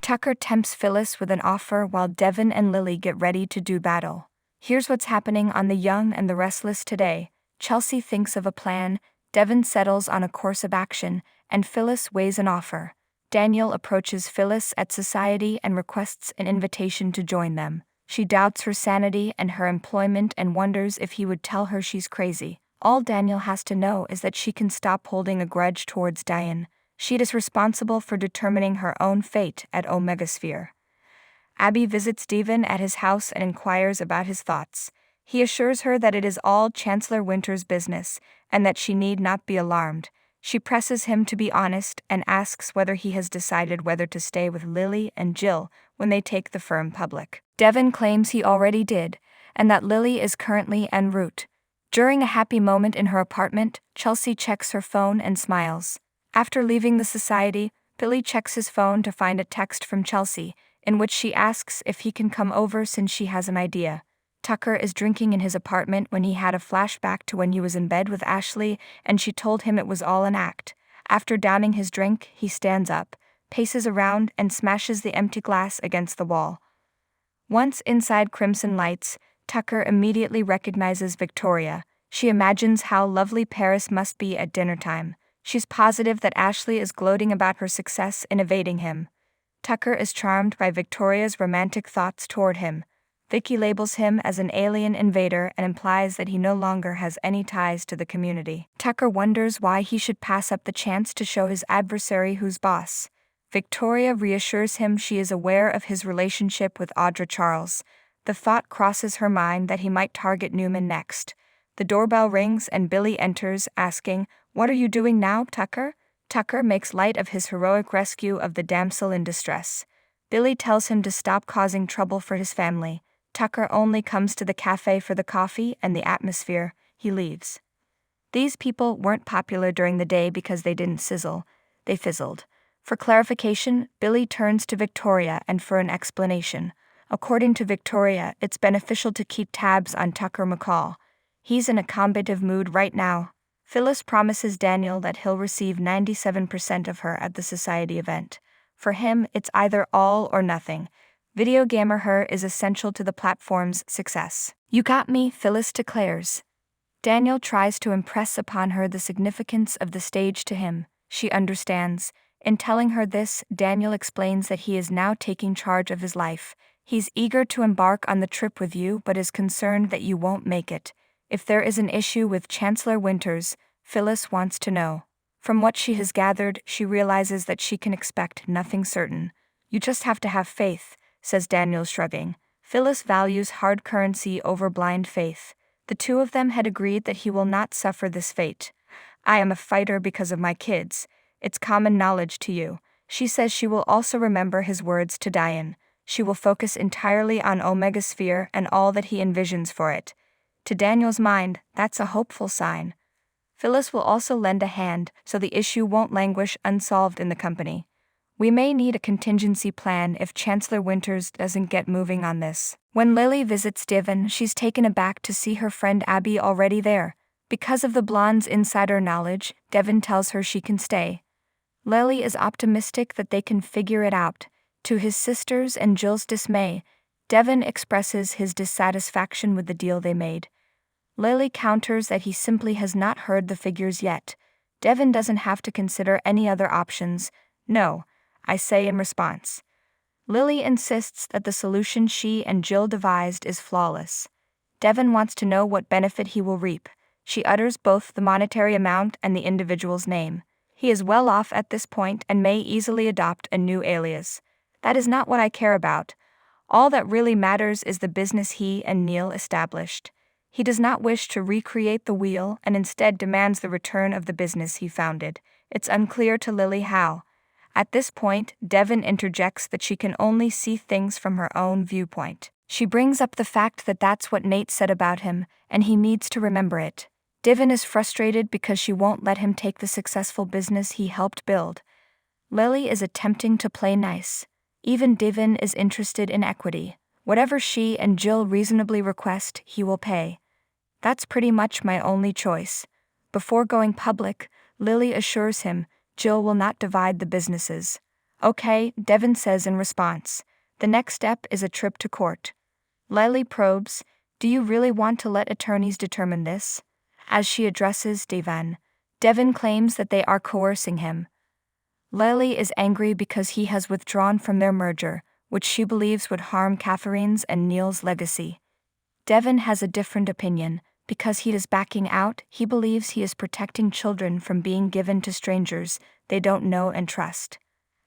Tucker tempts Phyllis with an offer while Devon and Lily get ready to do battle. Here's what's happening on The Young and the Restless today. Chelsea thinks of a plan, Devon settles on a course of action, and Phyllis weighs an offer. Daniel approaches Phyllis at Society and requests an invitation to join them. She doubts her sanity and her employment and wonders if he would tell her she's crazy. All Daniel has to know is that she can stop holding a grudge towards Diane. She is responsible for determining her own fate at Omega Sphere. Abby visits Devon at his house and inquires about his thoughts. He assures her that it is all Chancellor Winter's business, and that she need not be alarmed. She presses him to be honest and asks whether he has decided whether to stay with Lily and Jill when they take the firm public. Devon claims he already did, and that Lily is currently en route. During a happy moment in her apartment, Chelsea checks her phone and smiles. After leaving the Society, Billy checks his phone to find a text from Chelsea, in which she asks if he can come over since she has an idea. Tucker is drinking in his apartment when he had a flashback to when he was in bed with Ashley and she told him it was all an act. After downing his drink, he stands up, paces around, and smashes the empty glass against the wall. Once inside Crimson Lights, Tucker immediately recognizes Victoria. She imagines how lovely Paris must be at dinner time. She's positive that Ashley is gloating about her success in evading him. Tucker is charmed by Victoria's romantic thoughts toward him. Vicky labels him as an alien invader and implies that he no longer has any ties to the community. Tucker wonders why he should pass up the chance to show his adversary who's boss. Victoria reassures him she is aware of his relationship with Audra Charles. The thought crosses her mind that he might target Newman next. The doorbell rings and Billy enters, asking, "What are you doing now, Tucker?" Tucker makes light of his heroic rescue of the damsel in distress. Billy tells him to stop causing trouble for his family. Tucker only comes to the cafe for the coffee and the atmosphere. He leaves. These people weren't popular during the day because they didn't sizzle. They fizzled. For clarification, Billy turns to Victoria and for an explanation. According to Victoria, it's beneficial to keep tabs on Tucker McCall. He's in a combative mood right now. Phyllis promises Daniel that he'll receive 97% of her at the Society event. For him, it's either all or nothing. Video gamer her is essential to the platform's success. "You got me," Phyllis declares. Daniel tries to impress upon her the significance of the stage to him. She understands. In telling her this, Daniel explains that he is now taking charge of his life. He's eager to embark on the trip with you but is concerned that you won't make it. If there is an issue with Chancellor Winters, Phyllis wants to know. From what she has gathered, she realizes that she can expect nothing certain. "You just have to have faith," says Daniel, shrugging. Phyllis values hard currency over blind faith. The two of them had agreed that he will not suffer this fate. "I am a fighter because of my kids. It's common knowledge to you." She says she will also remember his words to Diane. She will focus entirely on Omega Sphere and all that he envisions for it. To Daniel's mind, that's a hopeful sign. Phyllis will also lend a hand so the issue won't languish unsolved in the company. "We may need a contingency plan if Chancellor Winters doesn't get moving on this." When Lily visits Devon, she's taken aback to see her friend Abby already there. Because of the blonde's insider knowledge, Devon tells her she can stay. Lily is optimistic that they can figure it out. To his sisters and Jill's dismay, Devon expresses his dissatisfaction with the deal they made. Lily counters that he simply has not heard the figures yet. Devon doesn't have to consider any other options. "No," I say in response. Lily insists that the solution she and Jill devised is flawless. Devon wants to know what benefit he will reap. She utters both the monetary amount and the individual's name. He is well off at this point and may easily adopt a new alias. "That is not what I care about. All that really matters is the business he and Neil established." He does not wish to recreate the wheel and instead demands the return of the business he founded. It's unclear to Lily how. At this point, Devon interjects that she can only see things from her own viewpoint. She brings up the fact that that's what Nate said about him, and he needs to remember it. Devon is frustrated because she won't let him take the successful business he helped build. Lily is attempting to play nice. Even Devon is interested in equity. Whatever she and Jill reasonably request, he will pay. "That's pretty much my only choice." Before going public, Lily assures him Jill will not divide the businesses. Okay, Devon says in response. The next step is a trip to court. Lily probes, do you really want to let attorneys determine this? As she addresses Devon, Devon claims that they are coercing him. Lily is angry because he has withdrawn from their merger, which she believes would harm Catherine's and Neil's legacy. Devon has a different opinion. Because he is backing out, he believes he is protecting children from being given to strangers they don't know and trust.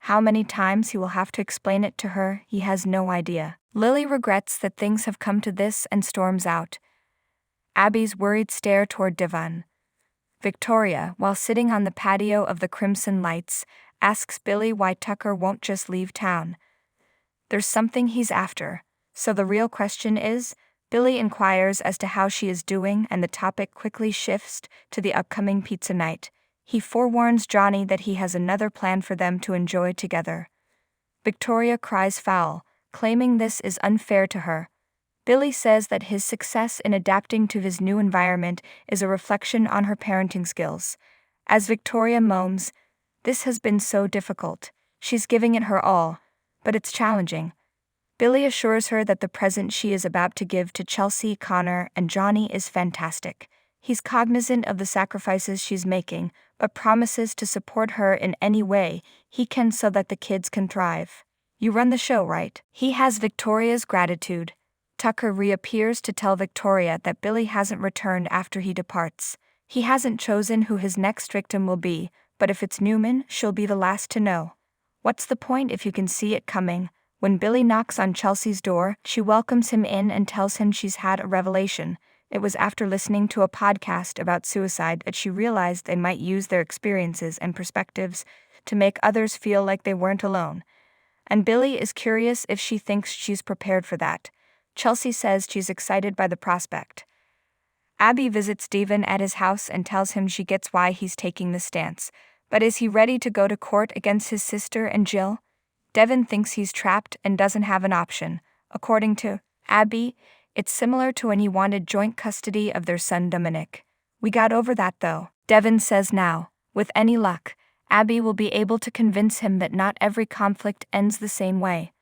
How many times he will have to explain it to her, he has no idea. Lily regrets that things have come to this and storms out. Abby's worried stare toward Devon. Victoria, while sitting on the patio of the Crimson Lights, asks Billy why Tucker won't just leave town. There's something he's after. So the real question is, Billy inquires as to how she is doing, and the topic quickly shifts to the upcoming pizza night. He forewarns Johnny that he has another plan for them to enjoy together. Victoria cries foul, claiming this is unfair to her. Billy says that his success in adapting to his new environment is a reflection on her parenting skills. As Victoria moans, this has been so difficult. She's giving it her all, but it's challenging. Billy assures her that the present she is about to give to Chelsea, Connor, and Johnny is fantastic. He's cognizant of the sacrifices she's making, but promises to support her in any way he can so that the kids can thrive. You run the show, right? He has Victoria's gratitude. Tucker reappears to tell Victoria that Billy hasn't returned after he departs. He hasn't chosen who his next victim will be, but if it's Newman, she'll be the last to know. What's the point if you can see it coming? When Billy knocks on Chelsea's door, she welcomes him in and tells him she's had a revelation. It was after listening to a podcast about suicide that she realized they might use their experiences and perspectives to make others feel like they weren't alone. And Billy is curious if she thinks she's prepared for that. Chelsea says she's excited by the prospect. Abby visits Devon at his house and tells him she gets why he's taking this stance. But is he ready to go to court against his sister and Jill? Devon thinks he's trapped and doesn't have an option. According to Abby, it's similar to when he wanted joint custody of their son Dominic. We got over that though, Devon says now. With any luck, Abby will be able to convince him that not every conflict ends the same way.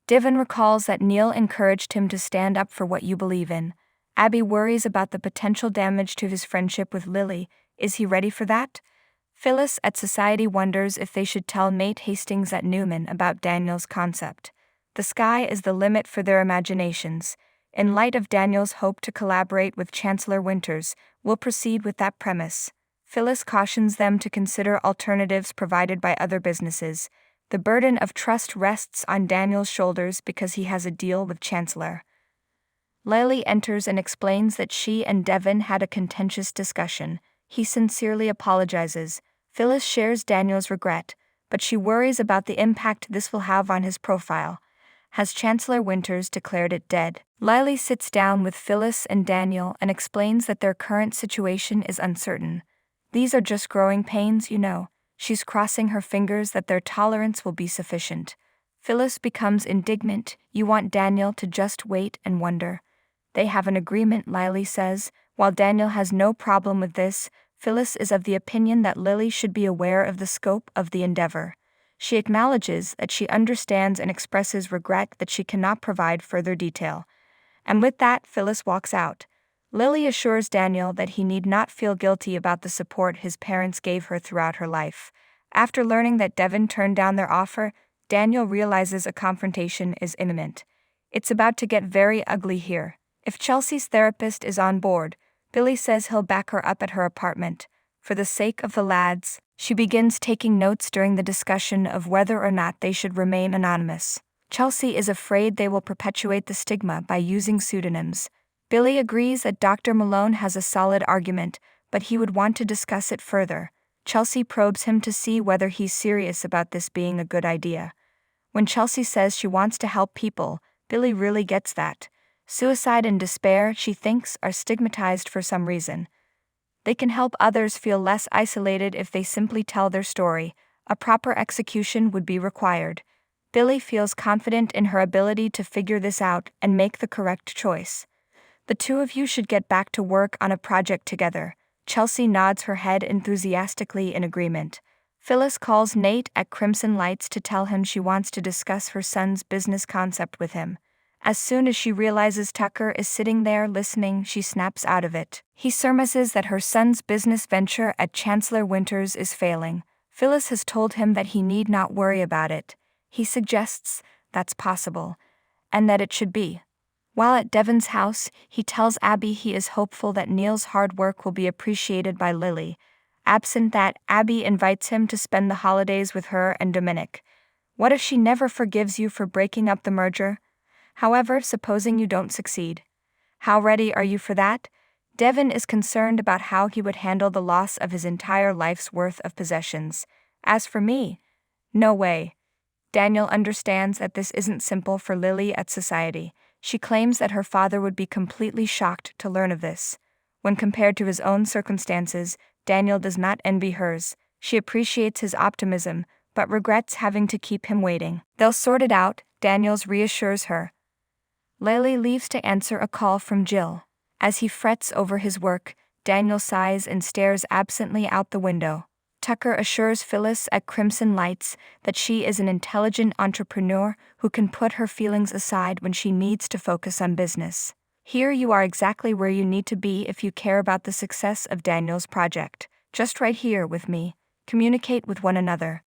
Devon recalls that Neil encouraged him to stand up for what you believe in. Abby worries about the potential damage to his friendship with Lily. Is he ready for that? Phyllis at Society wonders if they should tell Mate Hastings at Newman about Daniel's concept. The sky is the limit for their imaginations. In light of Daniel's hope to collaborate with Chancellor Winters, we'll proceed with that premise. Phyllis cautions them to consider alternatives provided by other businesses. The burden of trust rests on Daniel's shoulders because he has a deal with Chancellor. Lily enters and explains that she and Devon had a contentious discussion. He sincerely apologizes. Phyllis shares Daniel's regret, but she worries about the impact this will have on his profile. Has Chancellor Winters declared it dead? Lily sits down with Phyllis and Daniel and explains that their current situation is uncertain. These are just growing pains, you know. She's crossing her fingers that their tolerance will be sufficient. Phyllis becomes indignant. You want Daniel to just wait and wonder. They have an agreement, Lily says. While Daniel has no problem with this, Phyllis is of the opinion that Lily should be aware of the scope of the endeavor. She acknowledges that she understands and expresses regret that she cannot provide further detail. And with that, Phyllis walks out. Lily assures Daniel that he need not feel guilty about the support his parents gave her throughout her life. After learning that Devon turned down their offer, Daniel realizes a confrontation is imminent. It's about to get very ugly here. If Chelsea's therapist is on board, Billy says he'll back her up at her apartment. For the sake of the lads, she begins taking notes during the discussion of whether or not they should remain anonymous. Chelsea is afraid they will perpetuate the stigma by using pseudonyms. Billy agrees that Dr. Malone has a solid argument, but he would want to discuss it further. Chelsea probes him to see whether he's serious about this being a good idea. When Chelsea says she wants to help people, Billy really gets that. Suicide and despair, she thinks, are stigmatized for some reason. They can help others feel less isolated if they simply tell their story. A proper execution would be required. Billy feels confident in her ability to figure this out and make the correct choice. The two of you should get back to work on a project together. Chelsea nods her head enthusiastically in agreement. Phyllis calls Nate at Crimson Lights to tell him she wants to discuss her son's business concept with him. As soon as she realizes Tucker is sitting there listening, she snaps out of it. He surmises that her son's business venture at Chancellor Winters is failing. Phyllis has told him that he need not worry about it. He suggests that's possible, and that it should be. While at Devon's house, he tells Abby he is hopeful that Neil's hard work will be appreciated by Lily. Absent that, Abby invites him to spend the holidays with her and Dominic. What if she never forgives you for breaking up the merger? However, supposing you don't succeed, how ready are you for that? Devon is concerned about how he would handle the loss of his entire life's worth of possessions. As for me, no way. Daniel understands that this isn't simple for Lily at society. She claims that her father would be completely shocked to learn of this. When compared to his own circumstances, Daniel does not envy hers. She appreciates his optimism, but regrets having to keep him waiting. They'll sort it out, Daniels reassures her. Lily leaves to answer a call from Jill. As he frets over his work, Daniel sighs and stares absently out the window. Tucker assures Phyllis at Crimson Lights that she is an intelligent entrepreneur who can put her feelings aside when she needs to focus on business. Here you are exactly where you need to be if you care about the success of Daniel's project. Just right here with me. Communicate with one another.